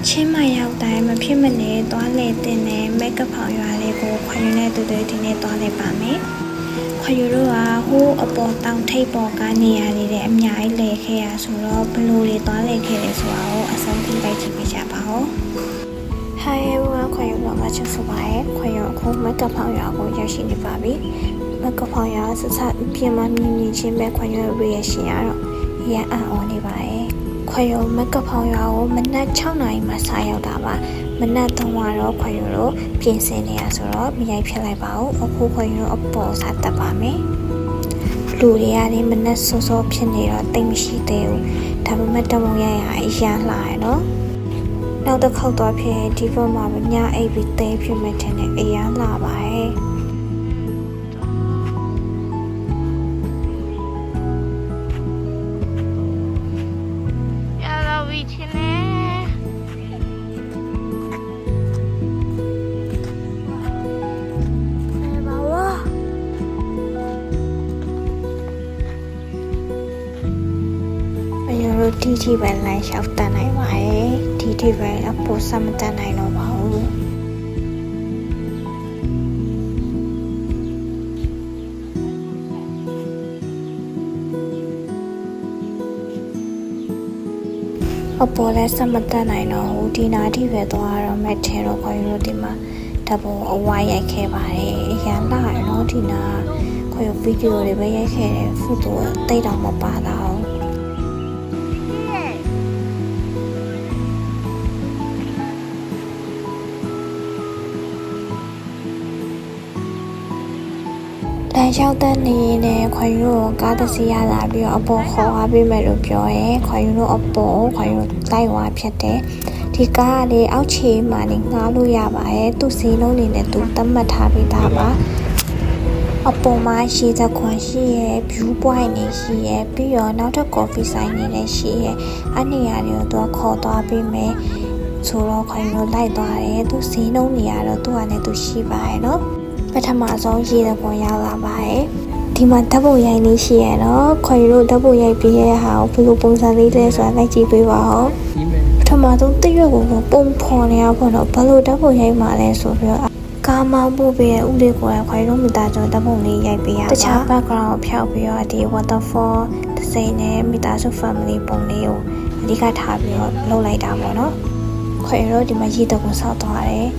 ချင်းမရောက်တိုင်းမဖြစ်မနေသွားလေတင်တဲ့မိတ်ကဖောင်ရွာလေးကိုခွာယူတဲ့သူတွေဒီနေ့သွားလေပါမယ်။ခွာယူတော့ဟိုးအပေါ်တောင်ထိပ်ပေါ်ကနေရနေတဲ့အများကြီးလေခဲ့ရဆိုတော့ဘလူတွေသွားလေခဲ့တယ်ဆိုတာကိုအဆုံးထိလိုက်ကြည့်ပေးကြပါဦး။ Hi everyone ခွာယူတော့မချစ်ဆိုပါရဲ့ခွာယူအခုမိတ်ကဖောင်ရွာကိုရောက်ရှိနေပါပြီ။မိတ်ကဖောင်ရွာဆက်ဆက်ပြင်မမြင်မြင်ချင်းပဲခွာယူရရရှင်ရတော့ရန်အောင်နေပါရဲ့။ခွာယူမက်ကဖောင်ရွာကိုမနက်6နာရီမှစရောက်တာပါမနက်3တော့ခွာယူလို့ပြင်ဆင်နေရဆိုတော့မရိုက်ဖြစ်လိုက်ပါဘူးအခုခွာယူလို့အပေါ်စားတက်ပါမယ်လူတွေကလည်းမနက်စောစောဖြစ်နေတော့တိတ်မရှိသေးဘူးဒါပေမဲ့တမုံရရအရန်လာရနော်နောက်တစ်ခေါက်တော့ဖြစ်ဒီဘက်မှာညအိပ်ပြီးတဲဖြစ်မဲ့တဲ့အရန်လာပါရဲ့ဒီထိပဲလမ်းလျှောက်တန်းနိုင်ပါရဲ့ဒီထိပဲအပေါ်စမတန်းနိုင်တော့ပါဘူးအပေါ်လည်းစမတန်းနိုင်တော့ဘူးဒီနာထိပဲသွားရတော့မဲ့ထဲတော့ခွန်ရိုးဒီမှာတပုံအဝိုင်းရိုက်ခဲ့ပါတယ်ရန်လာရတော့ဒီနာခွန်ရိုးဗီဒီယိုတွေပဲရိုက်ခဲ့တယ်ဖူတိုတိတ်တော့မပါတော့လမ်းလျှောက်တဲ့နေနဲ့ခွန်ယူကိုကားတစ်စီးရလာပြီးတော့အပေါ်ခေါ်သွားပေးမယ်လို့ပြောရဲခွန်ယူတို့အပေါ်ခွန်ယူလိုက်သွားဖြစ်တယ်ဒီကားကလေအောက်ခြေမှာနေငှားလို့ရပါရဲ့သူ့စီးလုံးနေနဲ့သူသတ်မှတ်ထားပေးတာပါအပေါ်မှာရှိတဲ့ခွန်ရှိရဲ့ view point နေရှိရဲ့ပြီးတော့နောက်ထပ် coffee ဆိုင်နေလည်းရှိရဲ့အနေရတွေကိုသူခေါ်သွားပေးမယ်ဆိုတော့ခွန်ယူလိုက်သွားတယ်သူစီးလုံးနေရတော့သူကလည်းသူရှိပါရဲ့နော်ပထမဆုံးရေးတဲ့ပုံရောက်လာပါတယ်ဒီမှာဓာတ်ပုံရိုက်နေရှိရတော့ခွန်ရိုးဓာတ်ပုံရိုက်ပြီးရတဲ့ဟာကိုဘယ်လိုပုံစံလေးလဲဆိုတာလိုက်ကြည့်ပေးပါဦးပထမဆုံးတရွက်ကိုပုံဖော်နေရပေါ့နော်ဘယ်လိုဓာတ်ပုံရိုက်မှလဲဆိုပြီးတော့ကားမောင်းပို့ပြီးတဲ့ဥလေးကိုခွန်ရိုးမိသားစုဓာတ်ပုံလေးရိုက်ပေးရပါတခြား background ကိုဖျောက်ပြီးတော့ဒီ waterfall တစ်စိမ့်နဲ့မိသားစု family ပုံလေးကိုအဓိကထားပြီးတော့လုပ်လိုက်တာပေါ့နော်ခွန်ရိုးဒီမှာရေးတဲ့ပုံဆောက်သွားတယ်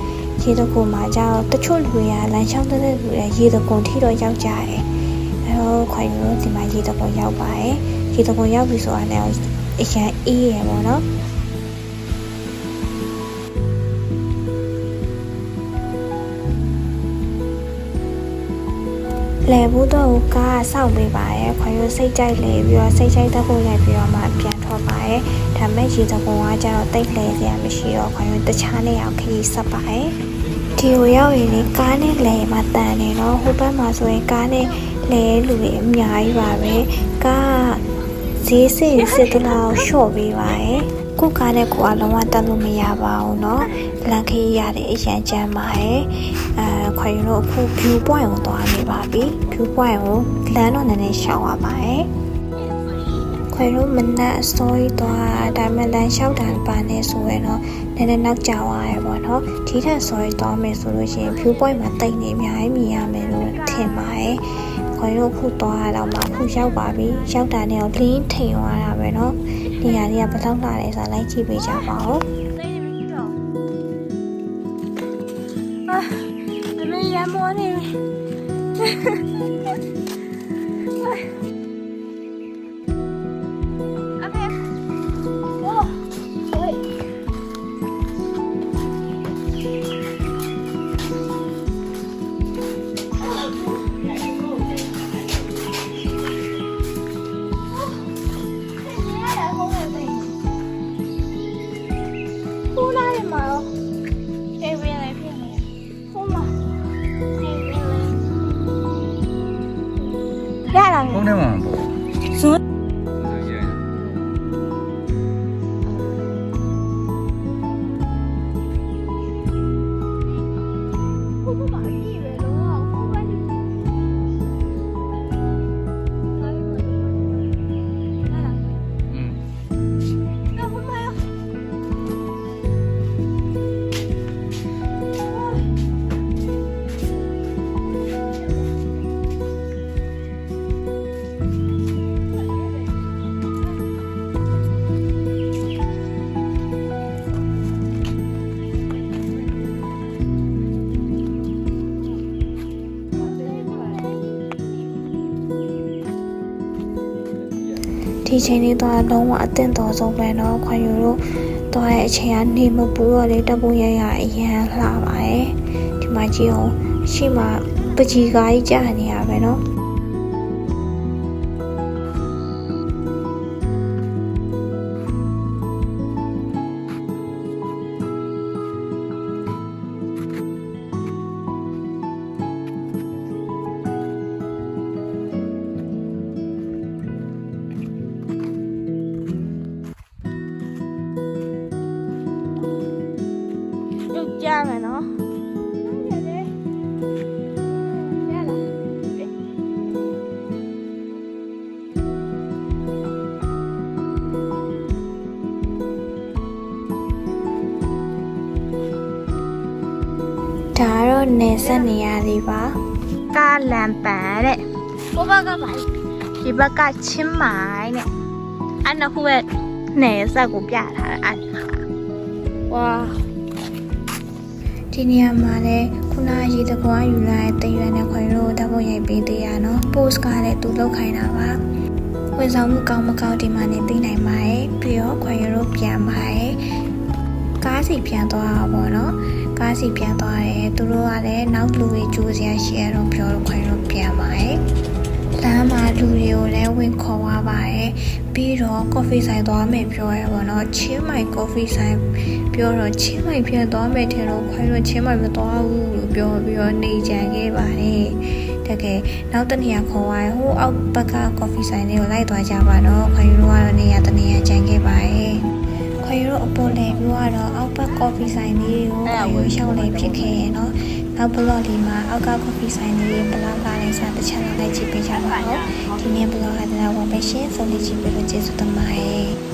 ရေတကုံမှာကြောက်တချို့လူတွေကလမ်းလျှောက်တဲ့လူတွေရေတကုံထိတော့ရောက်ကြတယ်အဲတော့ခွန်ရိုးဒီမှာရေတကုံရောက်ပါတယ်ရေတကုံရောက်ပြီဆိုတာလည်းအရန်အေးရပေါ့နော်လေဘူးတော့ကားဆောက်ပေးပါရဲ့ခွန်ရိုးစိတ်ကြိုက်လေပြီးတော့စိတ်ကြိုက်တဲ့ပုံရိုက်ပြီးတော့မှပြန်ထွက်ပါရဲ့ဒါမဲ့ရေတကုံကကျတော့တိတ်လဲစရာမရှိတော့ခွန်ရိုးတခြားနေရာခရီးဆက်ပါရဲ့ဒီကိုရောက်ရင်လေကားနဲ့လဲမှာတန်နေတော့ဟိုဘက်မှာဆိုရင်ကားနဲ့လဲလူတွေအများကြီးပါပဲကားဈေးစစ်တလောက်ရှော့ပေးပါရဲ့ကိုကားနဲ့ကိုအလုံးဝတက်လို့မရပါဘူးเนาะလမ်းခရီးရတဲ့အရန်ကျမ်းပါရဲ့ခွန်ယူတို့အခု view point ကိုသွားနေပါပြီ view point ကိုလမ်းတော့နည်းနည်းရှောင်ရပါရဲ့ခွန်တို့မနက်အစောကြီးသွားဒါမှလမ်းလျှောက်တာပါနေဆိုရင်တော့နည်းနည်းနောက်ကျသွားရပေါ့နော်ဒီထက်စောကြီးသွားမယ်ဆိုလို့ရှိရင် view point မှာတိတ်နေအများကြီးမြင်ရမယ်လို့ထင်ပါတယ်ခွန်တို့ခုသွားရတော့မှခုရောက်ပါပြီရောက်တာနဲ့တော့လင်းထိန်သွားတာပဲနော်နေရာလေးကဘယ်လောက်လာလဲဆိုတာလိုက်ကြည့်ပေးကြပါဦးမမေရမောနေဟုတ်တယ်မှာပေါ့ဆို ဒီချိန်လေးတော့လုံးဝအသင့်တော်ဆုံးပဲနော်ခွန်ယူတို့တော့ရဲ့အချိန်ကနေမပူတော့လေတပူရရအရန်လှပါတယ်ဒီမှာကြည့်အောင်ရှိမှပကြီးကားကြီးကြာနေရပဲနော်ကြမယ်နော်ဒါတော့နေဆက်နေရသေးပါကားလမ်းပန်တဲ့ဘဘကပါဒီဘက်ကချင်းမိုင်းနဲ့အဲ့နှစ်ခုပဲနေဆက်ကိုပြထားတယ်အဲ့ဝါဒီနေရာမှာလည်းခုနရေတကွာယူလာတဲ့တရွက်နဲ့ခွင်လို့ဓာတ်ပုံရိုက်ပေးသေးရနော် post ကလည်းသူလောက်ခိုင်းတာပါဝန်ဆောင်မှုကောင်းမကောင်းဒီမှာနေသိနိုင်ပါတယ်ပြီးတော့ခွင်လို့ပြန်ပါတယ်ကားစီပြန်သွားတာပေါ့နော်ကားစီပြန်သွားတယ်သူတို့ကလည်းနောက်လူတွေကြိုးစရာရှိရတော့ပြောလို့ခွင်လို့ပြန်ပါတယ်လမ်းမှာလူတွေကိုလည်းဝင်ခေါ်သွားပါတယ်ပြီးတော့ coffee ဆိုင်သွားမယ်ပြောရပါတော့ချင်းမိုင် coffee ဆိုင်ပြောတော့ချင်းမိုင်ပြန်သွားမယ်ထင်လို့ခွဲလို့ချင်းမိုင်မသွားဘူးလို့ပြောပြီးတော့နေကြခဲ့ပါတယ်တကယ်နောက်တနေရာခေါ်သွားဟိုအောက်ဘက်က coffee ဆိုင်လေးကိုလိုက်သွားကြပါတော့ခွဲလို့ကတော့နေရာတနေရာကြံခဲ့ပါတယ်ခွဲလို့အပေါ်လေပြောတော့အောက်ဘက် coffee ဆိုင်လေးကိုခွဲလို့ရှောင်းလေဖြစ်ခဲ့ရနော်နောက် blog ဒီမှာအောက်က coffee ဆိုင်လေးဘလောက်လာလဲဆိုတာတစ်ချက်လောက်လိုက်ကြည့်ပေးကြပါဦးဒီနေ့ blog ကလည်းဝယ်ပေးရှင်းဆုံးလေးကြည့်ပေးလို့ကျေးဇူးတင်ပါတယ်